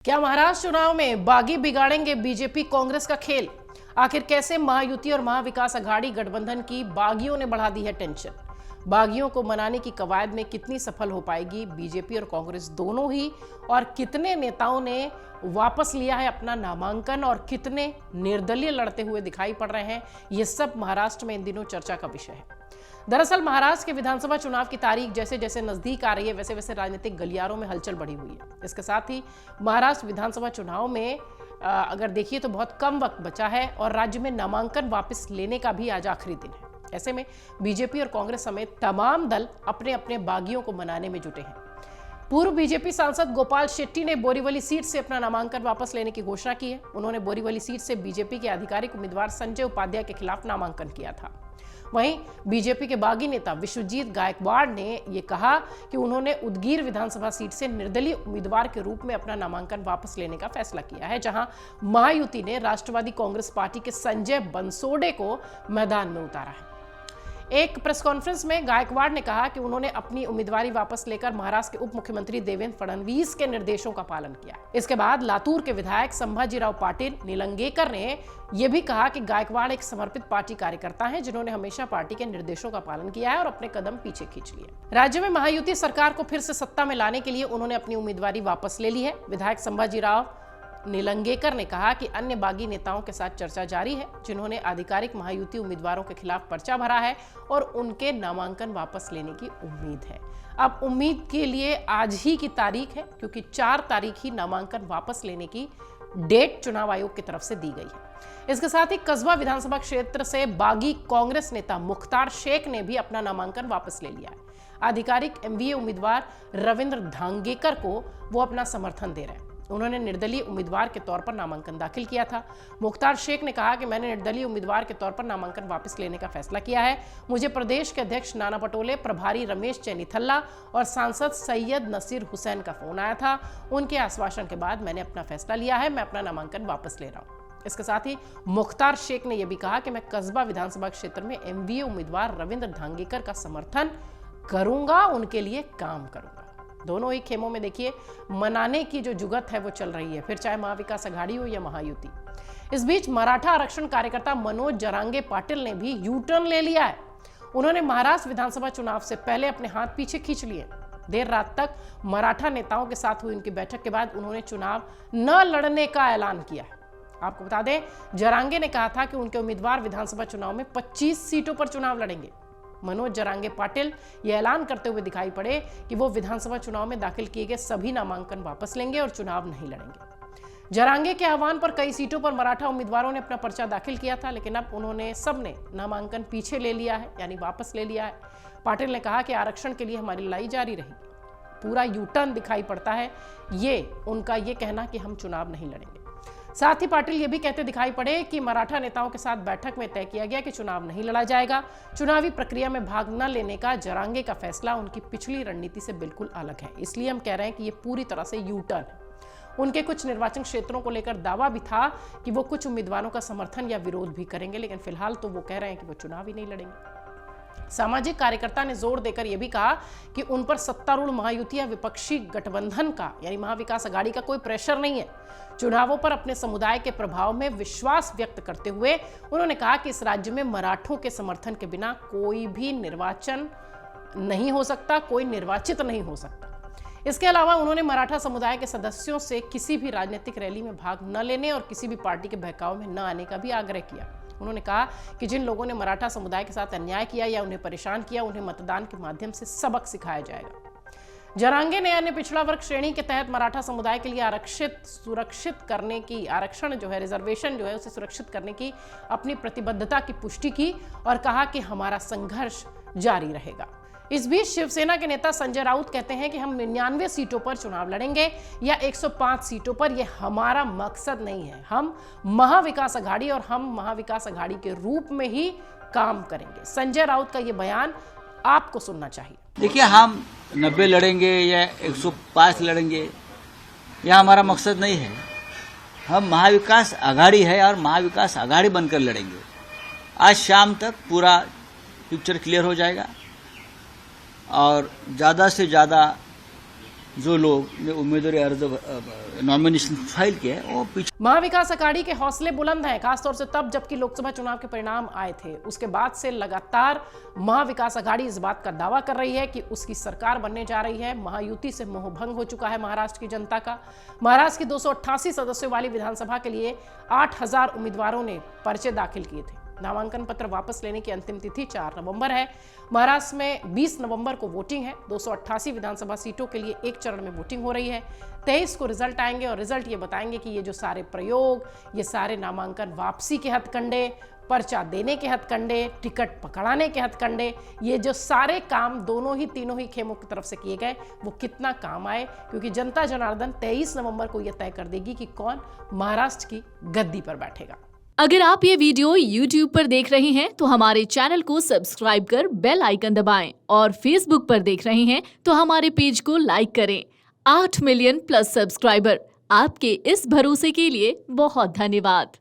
क्या महाराष्ट्र चुनाव में बागी बिगाड़ेंगे बीजेपी कांग्रेस का खेल? आखिर कैसे महायुति और महाविकास अघाड़ी गठबंधन की बागियों ने बढ़ा दी है टेंशन? बागियों को मनाने की कवायद में कितनी सफल हो पाएगी बीजेपी और कांग्रेस दोनों ही, और कितने नेताओं ने वापस लिया है अपना नामांकन और कितने निर्दलीय लड़ते हुए दिखाई पड़ रहे हैं, ये सब महाराष्ट्र में इन दिनों चर्चा का विषय है। दरअसल महाराष्ट्र के विधानसभा चुनाव की तारीख जैसे जैसे नजदीक आ रही है, वैसे वैसे राजनीतिक गलियारों में हलचल बढ़ी हुई है। इसके साथ ही महाराष्ट्र विधानसभा चुनाव में अगर देखिए तो बहुत कम वक्त बचा है और राज्य में नामांकन वापस लेने का भी आज आखिरी दिन है। ऐसे में बीजेपी और कांग्रेस समेत तमाम दल अपने अपने बागियों को मनाने में जुटे हैं। पूर्व बीजेपी सांसद गोपाल शेट्टी ने बोरीवली सीट से अपना नामांकन वापस लेने की घोषणा की है। उन्होंने बोरीवली सीट से बीजेपी के आधिकारिक उम्मीदवार संजय उपाध्याय के खिलाफ नामांकन किया था। वहीं बीजेपी के बागी नेता विश्वजीत गायकवाड़ ने यह कहा कि उन्होंने उदगीर विधानसभा सीट से निर्दलीय उम्मीदवार के रूप में अपना नामांकन वापस लेने का फैसला किया है, जहां महायुति ने राष्ट्रवादी कांग्रेस पार्टी के संजय बंसोडे को मैदान में उतारा है। एक प्रेस कॉन्फ्रेंस में गायकवाड़ ने कहा कि उन्होंने अपनी उम्मीदवारी वापस लेकर महाराष्ट्र के उप मुख्यमंत्री देवेंद्र फडणवीस के निर्देशों का पालन किया। इसके बाद लातूर के विधायक संभाजीराव पाटिल निलंगेकर ने यह भी कहा कि गायकवाड़ एक समर्पित पार्टी कार्यकर्ता हैं, जिन्होंने हमेशा पार्टी के निर्देशों का पालन किया है और अपने कदम पीछे खींच लिए। राज्य में महायुति सरकार को फिर से सत्ता में लाने के लिए उन्होंने अपनी उम्मीदवारी वापस ले ली है। विधायक संभाजीराव निलंगेकर ने कहा कि अन्य बागी नेताओं के साथ चर्चा जारी है, जिन्होंने आधिकारिक महायुति उम्मीदवारों के खिलाफ पर्चा भरा है और उनके नामांकन वापस लेने की उम्मीद है। अब उम्मीद के लिए आज ही की तारीख है, क्योंकि 4 तारीख ही नामांकन वापस लेने की डेट चुनाव आयोग की तरफ से दी गई है। इसके साथ ही कसबा विधानसभा क्षेत्र से बागी कांग्रेस नेता मुख्तार शेख ने भी अपना नामांकन वापस ले लिया है। आधिकारिक एमवीए उम्मीदवार रविंद्र धांगेकर को वो अपना समर्थन दे रहे हैं। उन्होंने निर्दलीय उम्मीदवार के तौर पर नामांकन दाखिल किया था। मुख्तार शेख ने कहा कि मैंने निर्दलीय उम्मीदवार के तौर पर नामांकन वापस लेने का फैसला किया है। मुझे प्रदेश के अध्यक्ष नाना पटोले, प्रभारी रमेश चैनीथल्ला और सांसद सैयद नसीर हुसैन का फोन आया था। उनके आश्वासन के बाद मैंने अपना फैसला लिया है, मैं अपना नामांकन वापस ले रहा हूँ। इसके साथ ही मुख्तार शेख ने यह भी कहा कि मैं कसबा विधानसभा क्षेत्र में एमवीए उम्मीदवार रविंद्र धांगेकर का समर्थन करूंगा, उनके लिए काम करूंगा। दोनों ही खेमों में देखिए मनाने की जो जुगत है वो चल रही है, फिर चाहे महाविकास अघाड़ी हो या महायुति। इस बीच मराठा आरक्षण कार्यकर्ता मनोज जरांगे पाटिल ने भी यू टर्न ले लिया है। उन्होंने महाराष्ट्र विधानसभा चुनाव से पहले अपने हाथ पीछे खींच लिए। देर रात तक मराठा नेताओं के साथ हुई उनकी बैठक के बाद उन्होंने चुनाव न लड़ने का ऐलान किया है। आपको बता दें, जरांगे ने कहा था कि उनके उम्मीदवार विधानसभा चुनाव में 25 सीटों पर चुनाव लड़ेंगे। मनोज जरांगे पाटिल यह ऐलान करते हुए दिखाई पड़े कि वो विधानसभा चुनाव में दाखिल किए गए सभी नामांकन वापस लेंगे और चुनाव नहीं लड़ेंगे। जरांगे के आह्वान पर कई सीटों पर मराठा उम्मीदवारों ने अपना पर्चा दाखिल किया था, लेकिन अब उन्होंने सबने नामांकन पीछे ले लिया है, यानी वापस ले लिया है। पाटिल ने कहा कि आरक्षण के लिए हमारी लड़ाई जारी रहेगी। पूरा यू टर्न दिखाई पड़ता है ये उनका ये कहना कि हम चुनाव नहीं लड़ेंगे। साथ ही पाटिल ये भी कहते दिखाई पड़े कि मराठा नेताओं के साथ बैठक में तय किया गया कि चुनाव नहीं लड़ा जाएगा। चुनावी प्रक्रिया में भाग न लेने का जरांगे का फैसला उनकी पिछली रणनीति से बिल्कुल अलग है। इसलिए हम कह रहे हैं कि ये पूरी तरह से यू टर्न है। उनके कुछ निर्वाचन क्षेत्रों को लेकर दावा भी था कि वो कुछ उम्मीदवारों का समर्थन या विरोध भी करेंगे, लेकिन फिलहाल तो वो कह रहे हैं कि वो चुनाव ही नहीं लड़ेंगे। सामाजिक कार्यकर्ता ने जोर देकर यह भी कहा कि उन पर सत्तारूढ़ महायुति या विपक्षी गठबंधन का यानी महाविकास अघाड़ी का कोई प्रेशर नहीं है। चुनावों पर अपने समुदाय के प्रभाव में विश्वास व्यक्त करते हुए उन्होंने कहा कि इस राज्य में मराठों के समर्थन के बिना कोई भी निर्वाचन नहीं हो सकता, कोई निर्वाचित नहीं हो सकता। इसके अलावा उन्होंने मराठा समुदाय के सदस्यों से किसी भी राजनीतिक रैली में भाग न लेने और किसी भी पार्टी के बहकाव में न आने का भी आग्रह किया। उन्होंने कहा कि जिन लोगों ने मराठा समुदाय के साथ अन्याय किया या उन्हें परेशान किया, उन्हें मतदान के माध्यम से सबक सिखाया जाएगा। जरांगे ने अन्य पिछड़ा वर्ग श्रेणी के तहत मराठा समुदाय के लिए सुरक्षित करने की आरक्षण जो है, रिजर्वेशन जो है उसे सुरक्षित करने की अपनी प्रतिबद्धता की पुष्टि की और कहा कि हमारा संघर्ष जारी रहेगा। इस बीच शिवसेना के नेता संजय राउत कहते हैं कि हम 99 सीटों पर चुनाव लड़ेंगे या 105 सीटों पर, यह हमारा मकसद नहीं है। हम महाविकास अघाड़ी और हम महाविकास अघाड़ी के रूप में ही काम करेंगे। संजय राउत का यह बयान आपको सुनना चाहिए। देखिए, हम 90 लड़ेंगे या 105 लड़ेंगे, यह हमारा मकसद नहीं है। हम महाविकास अघाड़ी है और महाविकास अघाड़ी बनकर लड़ेंगे। आज शाम तक पूरा पिक्चर क्लियर हो जाएगा और ज़्यादा से ज़्यादा जो लोग ने उम्मीदवारी अर्ज नॉमिनेशन फाइल किया है वो पीछे। महाविकास अघाड़ी के हौसले बुलंद हैं, खासतौर से तब जबकि लोकसभा चुनाव के परिणाम आए थे। उसके बाद से लगातार महाविकास अघाड़ी इस बात का दावा कर रही है कि उसकी सरकार बनने जा रही है। महायुति से मोहभंग हो चुका है महाराष्ट्र की जनता का। महाराष्ट्र की 288 सदस्यों वाली विधानसभा के लिए 8000 उम्मीदवारों ने पर्चे दाखिल किए थे। नामांकन पत्र वापस लेने की अंतिम तिथि 4 नवंबर है। महाराष्ट्र में 20 नवंबर को वोटिंग है। 288 विधानसभा सीटों के लिए एक चरण में वोटिंग हो रही है। 23 को रिजल्ट आएंगे और रिजल्ट ये बताएंगे कि ये जो सारे प्रयोग, ये सारे नामांकन वापसी के हथकंडे, पर्चा देने के हथकंडे, टिकट पकड़ाने के हथकंडे, ये जो सारे काम तीनों ही खेमों की तरफ से किए गए, वो कितना काम आए, क्योंकि जनता जनार्दन 23 नवंबर को यह तय कर देगी कि कौन महाराष्ट्र की गद्दी पर बैठेगा। अगर आप ये वीडियो YouTube पर देख रहे हैं तो हमारे चैनल को सब्सक्राइब कर बेल आइकन दबाएं और Facebook पर देख रहे हैं तो हमारे पेज को लाइक करें। 8 मिलियन प्लस सब्सक्राइबर, आपके इस भरोसे के लिए बहुत धन्यवाद।